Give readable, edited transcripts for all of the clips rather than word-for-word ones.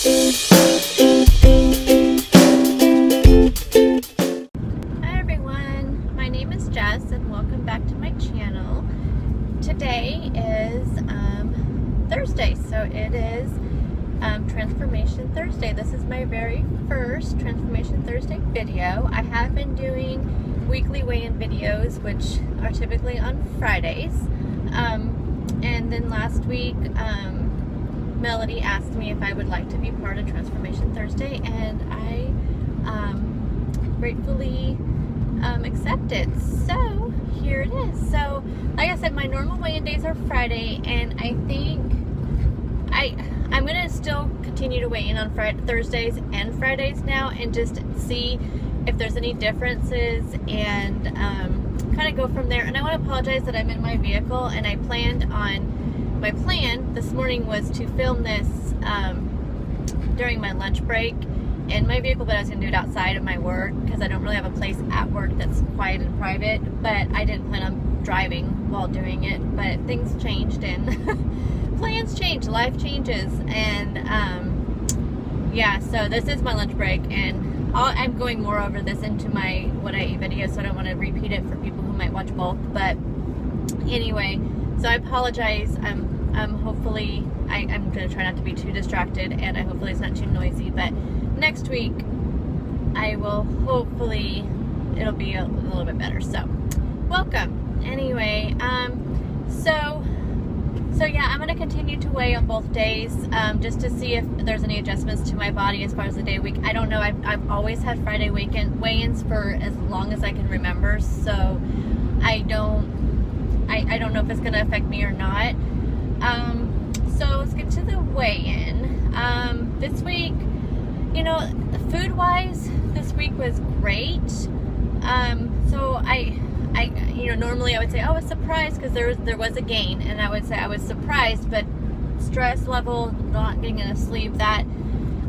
Hi everyone, my name is Jess and welcome back to my channel. Today is Thursday, so it is Transformation Thursday. This is my very first Transformation Thursday video. I have been doing weekly weigh-in videos, which are typically on Fridays. And then last week, Melody asked me if I would like to be part of Transformation Thursday, and I gratefully accepted. So here it is. So like I said, my normal weigh-in days are Friday, and I think I'm gonna still continue to weigh in on Thursdays and Fridays now, and just see if there's any differences, and kind of go from there. And I want to apologize that I'm in my vehicle, and I planned on, my plan this morning was to film this during my lunch break in my vehicle, but I was going to do it outside of my work because I don't really have a place at work that's quiet and private. But I didn't plan on driving while doing it, but things changed and plans change, life changes, and yeah, so this is my lunch break, and I'm going more over this into my What I Eat video, so I don't want to repeat it for people who might watch both. But anyway, so I apologize. Hopefully I'm going to try not to be too distracted, and hopefully it's not too noisy, but next week I will, hopefully it'll be a little bit better. So welcome. Anyway, so yeah, I'm going to continue to weigh on both days, just to see if there's any adjustments to my body as far as the day week. I don't know. I've always had Friday weigh-ins for as long as I can remember, so I don't know if it's going to affect me or not. So let's get to the weigh-in. This week, you know, food-wise, this week was great. So you know, normally I would say, oh, I was surprised because there was a gain, and I would say I was surprised, but stress level, not getting enough sleep, that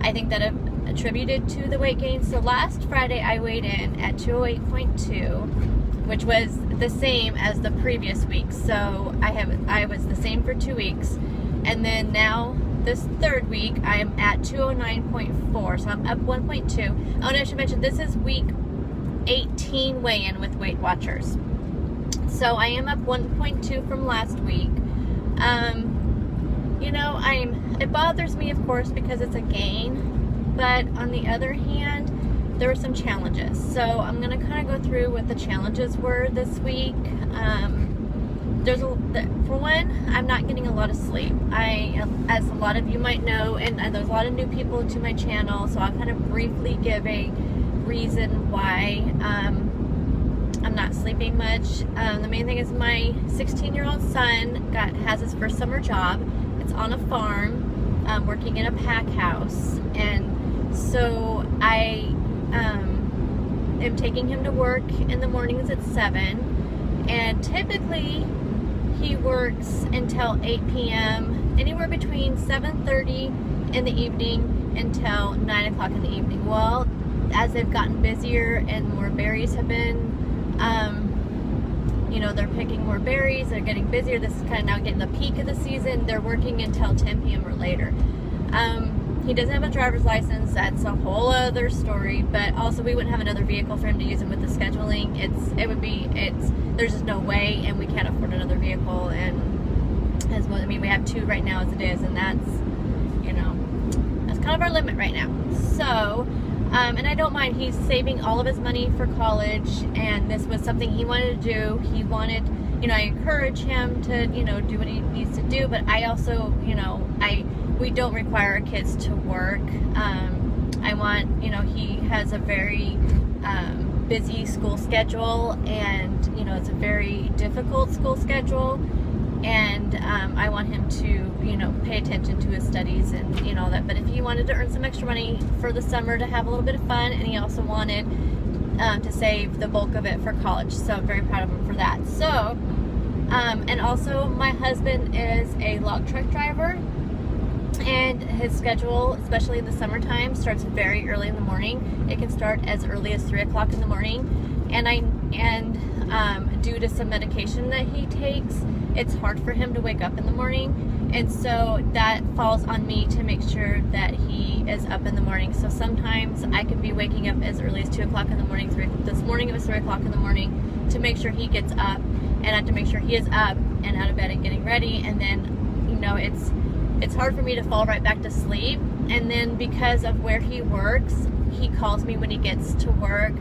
I think that attributed to the weight gain. So last Friday I weighed in at 208.2, which was the same as the previous week. So I was the same for 2 weeks, and then now this third week I am at 209.4, so I'm up 1.2. Oh, and I should mention, this is week 18 weigh-in with Weight Watchers. So I am up 1.2 from last week. You know, it bothers me, of course, because it's a gain, but on the other hand, there were some challenges. So I'm going to kind of go through what the challenges were this week. For one, I'm not getting a lot of sleep. As a lot of you might know, and there's a lot of new people to my channel, so I'll kind of briefly give a reason why I'm not sleeping much. The main thing is my 16-year-old son has his first summer job. It's on a farm, working in a pack house, and so I am taking him to work in the mornings at 7, and typically he works until 8 p.m., anywhere between 7:30 in the evening until 9 o'clock in the evening. Well, as they've gotten busier and more berries have been, you know, they're picking more berries, they're getting busier. This is kind of now getting the peak of the season. They're working until 10 p.m. or later. He doesn't have a driver's license. That's a whole other story, but also we wouldn't have another vehicle for him to use, and with the scheduling, there's just no way, and we can't afford another vehicle. And I mean, we have 2 right now as it is, and that's, you know, that's kind of our limit right now. So, and I don't mind, he's saving all of his money for college, and this was something he wanted to do. He wanted, you know, I encourage him to, you know, do what he needs to do, but I also, you know, we don't require our kids to work. I want, you know, he has a very busy school schedule, and, you know, it's a very difficult school schedule, and I want him to, you know, pay attention to his studies and, you know, that. But if he wanted to earn some extra money for the summer to have a little bit of fun, and he also wanted to save the bulk of it for college, so I'm very proud of him for that. So, and also my husband is a log truck driver, and his schedule, especially in the summertime, starts very early in the morning. It can start as early as 3 o'clock in the morning, and due to some medication that he takes, it's hard for him to wake up in the morning, and so that falls on me to make sure that he is up in the morning. So sometimes I can be waking up as early as 2 o'clock in the morning. This morning it was 3 o'clock in the morning to make sure he gets up, and I have to make sure he is up and out of bed and getting ready. And then, you know, it's hard for me to fall right back to sleep. And then because of where he works, he calls me when he gets to work,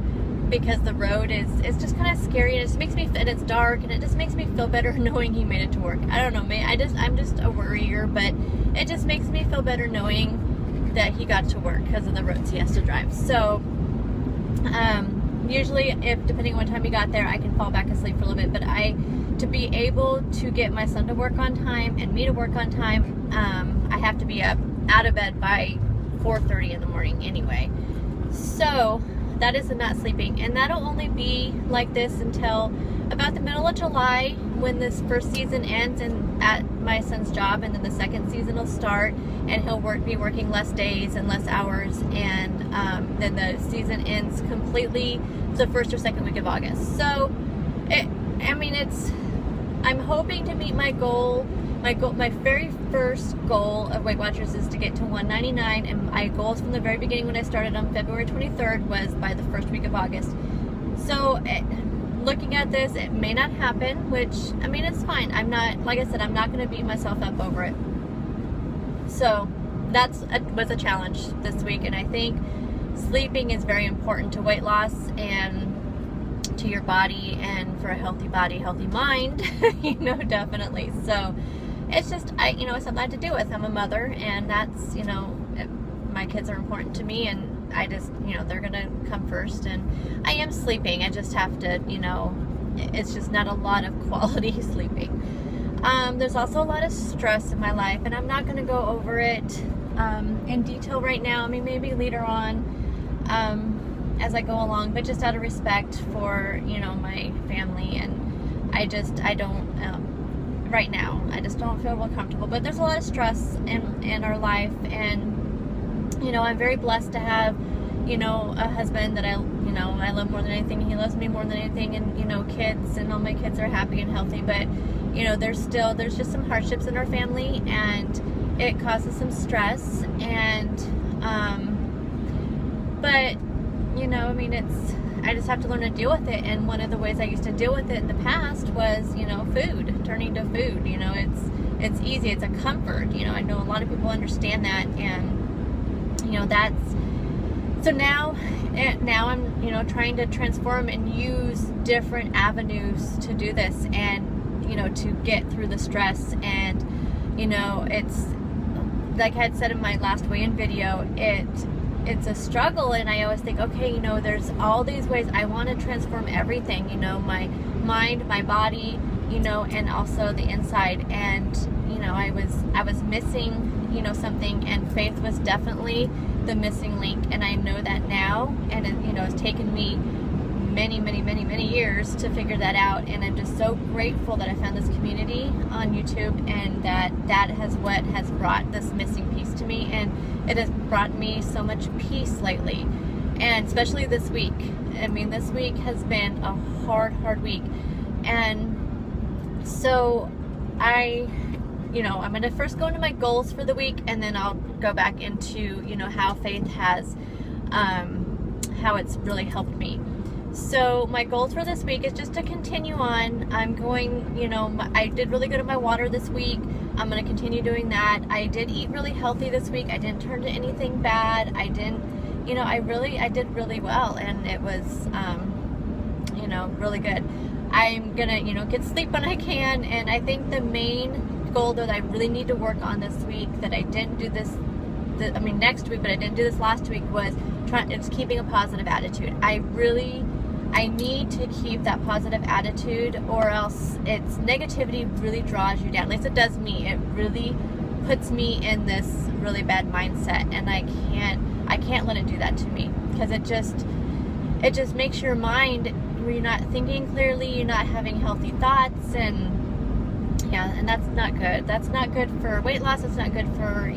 because the road is just kind of scary, and it just makes me, and it's dark, and it just makes me feel better knowing he made it to work. I don't know, I'm just a worrier, but it just makes me feel better knowing that he got to work because of the roads he has to drive. So usually, depending on what time he got there, I can fall back asleep for a little bit, but to be able to get my son to work on time and me to work on time, I have to be up out of bed by 4:30 in the morning anyway. So that is the not sleeping, and that'll only be like this until about the middle of July, when this first season ends and at my son's job, and then the second season will start, and he'll be working less days and less hours, and then the season ends completely the first or second week of August. So I'm hoping to meet my goal. My very first goal of Weight Watchers is to get to 199, and my goals from the very beginning when I started on February 23rd was by the first week of August. So looking at this, it may not happen, which, I mean, it's fine. I'm not, like I said, I'm not going to beat myself up over it. So that was a challenge this week, and I think sleeping is very important to weight loss and to your body, and for a healthy body, healthy mind, you know, definitely. So it's just, it's something I have to deal with. I'm a mother, and that's, my kids are important to me, and I just, they're gonna come first, and I am sleeping. I just have to, it's just not a lot of quality sleeping. There's also a lot of stress in my life, and I'm not gonna go over it in detail right now. I mean, maybe later on, as I go along, but just out of respect for, my family, and I don't, right now, I just don't feel real comfortable. But there's a lot of stress in our life, and, I'm very blessed to have, a husband that I love more than anything. He loves me more than anything, and, kids, and all my kids are happy and healthy, but, there's just some hardships in our family, and it causes some stress, and, but, I just have to learn to deal with it. And one of the ways I used to deal with it in the past was, food, turning to food. It's easy, it's a comfort. I know a lot of people understand that, and, so now I'm, trying to transform and use different avenues to do this, and, to get through the stress. And, it's, like I had said in my last weigh-in video, it's a struggle, and I always think, okay, there's all these ways I want to transform everything, my mind, my body, and also the inside. And, I was missing, something, and faith was definitely the missing link, and I know that now, and it, it's taken me many years to figure that out, and I'm just so grateful that I found this community on YouTube, and that has what has brought this missing piece to me, and it has brought me so much peace lately, and especially this week. I mean, this week has been a hard week, and so I'm going to first go into my goals for the week, and then I'll go back into, how faith has, how it's really helped me. So my goals for this week is just to continue on. I'm going, I did really good at my water this week. I'm going to continue doing that. I did eat really healthy this week. I didn't turn to anything bad. I didn't, I did really well, and it was, really good. I'm going to, get sleep when I can, and I think the main goal that I really need to work on this week, that I didn't do next week, but I didn't do this last week, was keeping a positive attitude. I need to keep that positive attitude, or else negativity really draws you down. At least it does me. It really puts me in this really bad mindset, and I can't let it do that to me, because it just makes your mind, where you're not thinking clearly, you're not having healthy thoughts, and that's not good. That's not good for weight loss. It's not good for,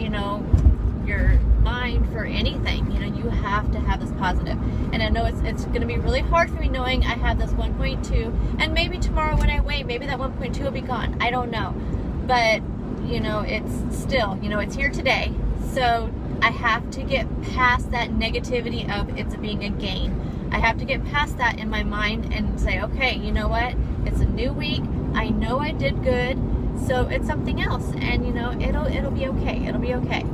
your mind, for anything. You have to have this positive. And I know it's going to be really hard for me knowing I have this 1.2, and maybe tomorrow when I weigh, maybe that 1.2 will be gone. I don't know. But, it's still, it's here today. so I have to get past that negativity of it's being a gain. I have to get past that in my mind and say, okay, you know what? It's a new week. I know I did good, so it's something else, and you know, it'll be okay. It'll be okay.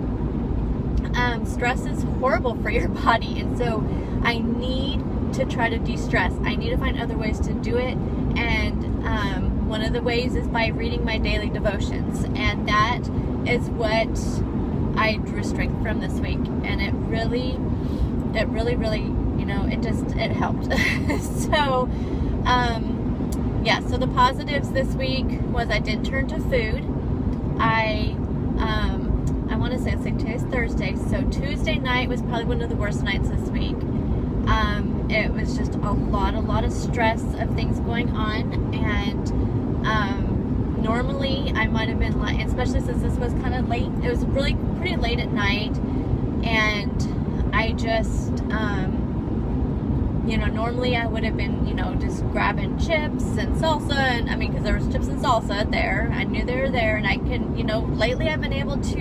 Stress is horrible for your body, and so I need to try to de-stress. I need to find other ways to do it, and one of the ways is by reading my daily devotions, and that is what I drew strength from this week, and it really, you know, it helped. So, yeah, so the positives this week was I didn't turn to food. I want to say, it's like today's Thursday, so Tuesday night was probably one of the worst nights this week. It was just a lot of stress of things going on, and normally I might have been like, especially since this was kind of late, it was really pretty late at night, and I just, you know, normally I would have been, you know, just grabbing chips and salsa, and I mean, because there was chips and salsa there, I knew they were there, and I can, you know, lately I've been able to,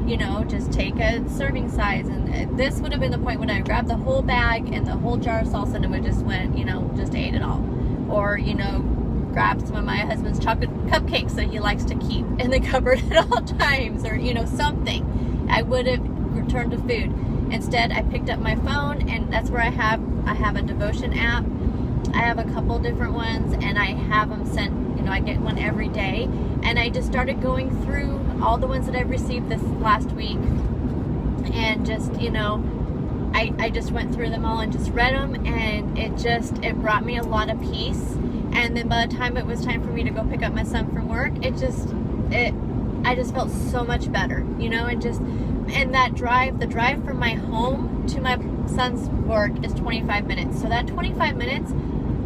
you know, just take a serving size, and this would have been the point when I grabbed the whole bag and the whole jar of salsa and it just went, you know, just ate it all. Or, you know, grab some of my husband's chocolate cupcakes that he likes to keep in the cupboard at all times, or, you know, something. I would have returned to food. Instead, I picked up my phone, and that's where I have a devotion app. I have a couple different ones, and I have them sent, you know, I get one every day, and I just started going through all the ones that I've received this last week, and just, you know, I just went through them all and just read them, and it brought me a lot of peace. And then by the time it was time for me to go pick up my son from work, I just felt so much better, you know, and that drive, the drive from my home to my son's work is 25 minutes. So that 25 minutes,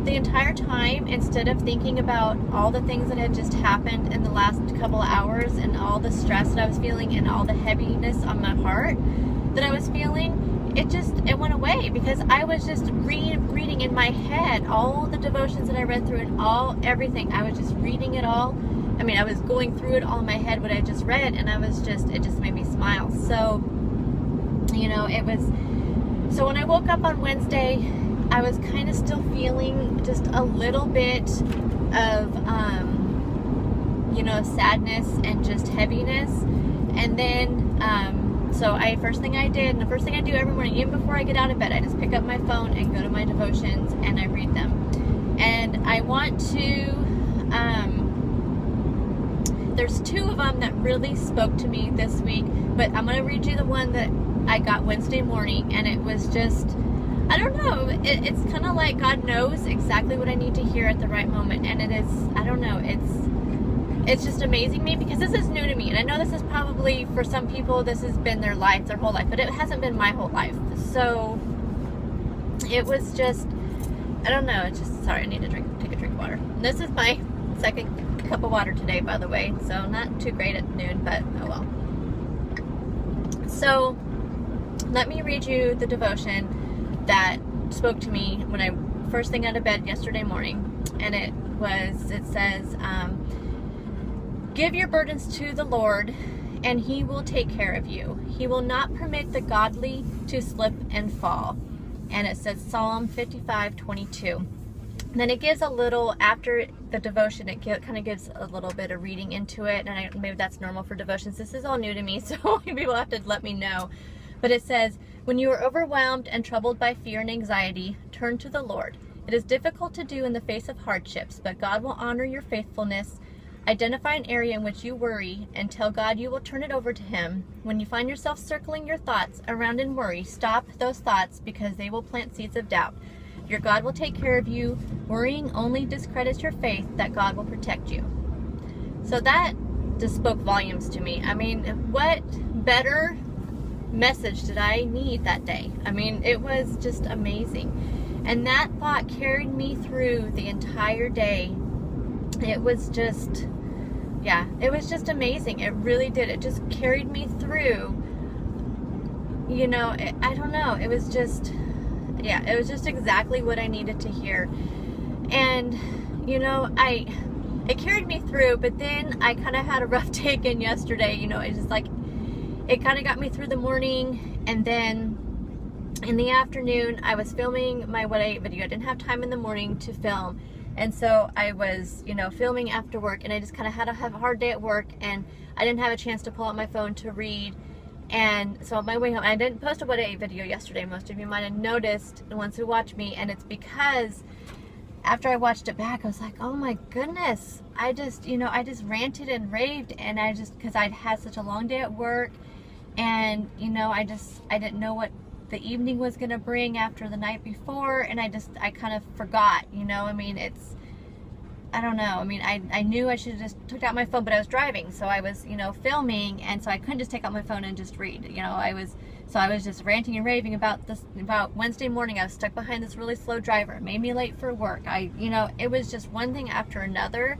the entire time, instead of thinking about all the things that had just happened in the last couple of hours and all the stress that I was feeling and all the heaviness on my heart that I was feeling, it went away, because I was just reading in my head all the devotions that I read through and everything. I was just reading it all. I mean, I was going through it all in my head, what I just read, and it just made me smile. So, you know, so when I woke up on Wednesday, I was kind of still feeling just a little bit of, you know, sadness and just heaviness. And then, so first thing I did, and the first thing I do every morning, even before I get out of bed, I just pick up my phone and go to my devotions and I read them. And I want to, there's two of them that really spoke to me this week, but I'm going to read you the one that I got Wednesday morning, and it was just, I don't know, it's kind of like God knows exactly what I need to hear at the right moment, and it is, I don't know, it's just amazing me, because this is new to me, and I know this is probably, for some people, this has been their life, their whole life, but it hasn't been my whole life. So it was just, I don't know, it's just, sorry, I need to take a drink of water. And this is my second cup of water today, by the way, so not too great at noon, but oh well. So let me read you the devotion that spoke to me when I first thing out of bed yesterday morning, and it says, give your burdens to the Lord, and He will take care of you. He will not permit the godly to slip and fall. And it says Psalm 55:22. Then it gives a little, after the devotion, it kind of gives a little bit of reading into it, and maybe that's normal for devotions. This is all new to me, so people have to let me know. But it says, when you are overwhelmed and troubled by fear and anxiety, turn to the Lord. It is difficult to do in the face of hardships, but God will honor your faithfulness. Identify an area in which you worry and tell God you will turn it over to Him. When you find yourself circling your thoughts around in worry, stop those thoughts, because they will plant seeds of doubt. Your God will take care of you. Worrying only discredits your faith that God will protect you. So that just spoke volumes to me. I mean, what better message did I need that day? I mean, it was just amazing. And that thought carried me through the entire day. It was just, yeah, it was just amazing. It really did. It just carried me through, you know, I don't know. It was just, yeah, it was just exactly what I needed to hear. And, you know, it carried me through, but then I kind of had a rough day again yesterday. You know, it's just like, it kind of got me through the morning, and then in the afternoon I was filming my What I Ate video. I didn't have time in the morning to film, and so I was, you know, filming after work, and I just kind of had a hard day at work, and I didn't have a chance to pull out my phone to read. And so on my way home, I didn't post a What I Ate video yesterday. Most of you might have noticed, the ones who watch me, and it's because after I watched it back, I was like, oh my goodness, I just, you know, I just ranted and raved, and I just, because I'd had such a long day at work, and, you know, I didn't know what the evening was going to bring after the night before, and I kind of forgot, you know, I mean, I don't know, I mean, I knew I should have just took out my phone, but I was driving, so I was, you know, filming, and so I couldn't just take out my phone and just read, you know, I was just ranting and raving about Wednesday morning. I was stuck behind this really slow driver. It made me late for work. You know, it was just one thing after another,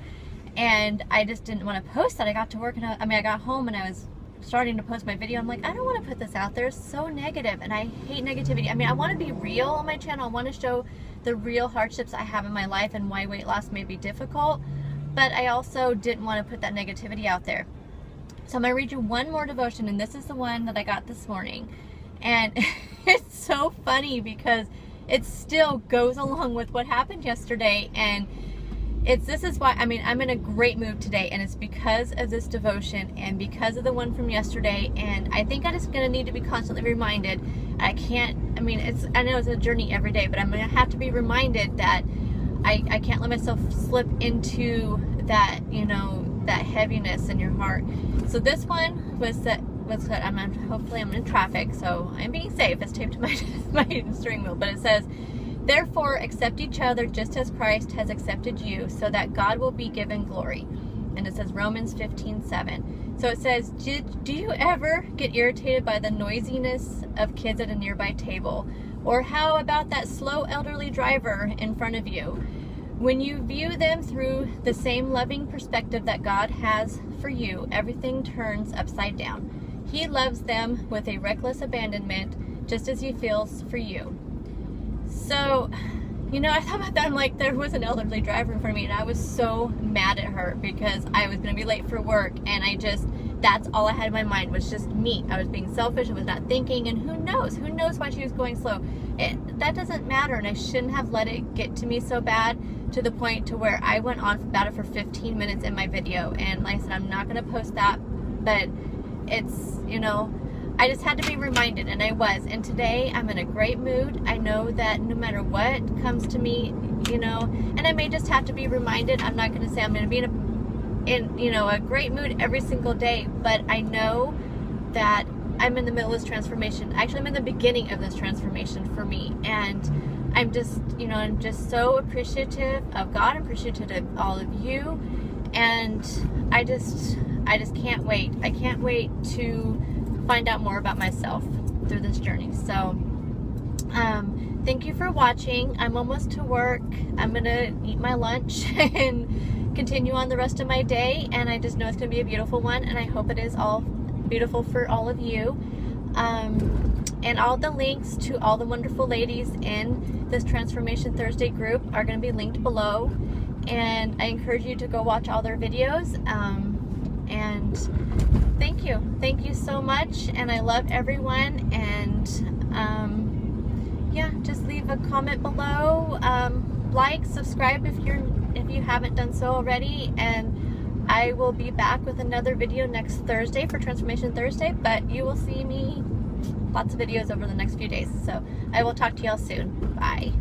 and I just didn't want to post that. I got to work, and I got home, and I was starting to post my video. I'm like, I don't want to put this out there. It's so negative, and I hate negativity. I mean, I want to be real on my channel. I want to show the real hardships I have in my life and why weight loss may be difficult, but I also didn't want to put that negativity out there. So I'm going to read you one more devotion, and this is the one that I got this morning. And it's so funny because it still goes along with what happened yesterday, and this is why, I mean, I'm in a great mood today, and it's because of this devotion and because of the one from yesterday. And I think I'm just going to need to be constantly reminded. I know it's a journey every day, but I'm going to have to be reminded that I can't let myself slip into that, you know, that heaviness in your heart. So this one was that hopefully I'm in traffic, so I'm being safe. It's taped to my steering wheel, but it says, therefore accept each other just as Christ has accepted you, so that God will be given glory. And it says Romans 15:7. So it says, do you ever get irritated by the noisiness of kids at a nearby table? Or how about that slow elderly driver in front of you? When you view them through the same loving perspective that God has for you, everything turns upside down. He loves them with a reckless abandonment, just as he feels for you. So, you know, I thought about that. I'm like, there was an elderly driver in front of me, and I was so mad at her because I was going to be late for work, and that's all I had in my mind was just me. I was being selfish. I was not thinking, and who knows why she was going slow. That doesn't matter, and I shouldn't have let it get to me so bad to the point to where I went on about it for 15 minutes in my video. And like I said, I'm not going to post that, but it's, you know, I just had to be reminded, and I was. And today I'm in a great mood. I know that no matter what comes to me, you know, and I may just have to be reminded. I'm not going to say I'm going to be in you know, a great mood every single day, but I know that I'm in the middle of this transformation. Actually, I'm in the beginning of this transformation for me, and I'm just, you know, I'm just so appreciative of God. I'm appreciative of all of you, and I just can't wait. I can't wait to find out more about myself through this journey. So thank you for watching. I'm almost to work. I'm gonna eat my lunch and continue on the rest of my day, and I just know it's gonna be a beautiful one, and I hope it is all beautiful for all of you. And all the links to all the wonderful ladies in this Transformation Thursday group are going to be linked below, and I encourage you to go watch all their videos. And thank you so much, and I love everyone. And yeah, just leave a comment below, like, subscribe if you haven't done so already, and I will be back with another video next Thursday for Transformation Thursday, but you will see me lots of videos over the next few days. So I will talk to y'all soon. Bye.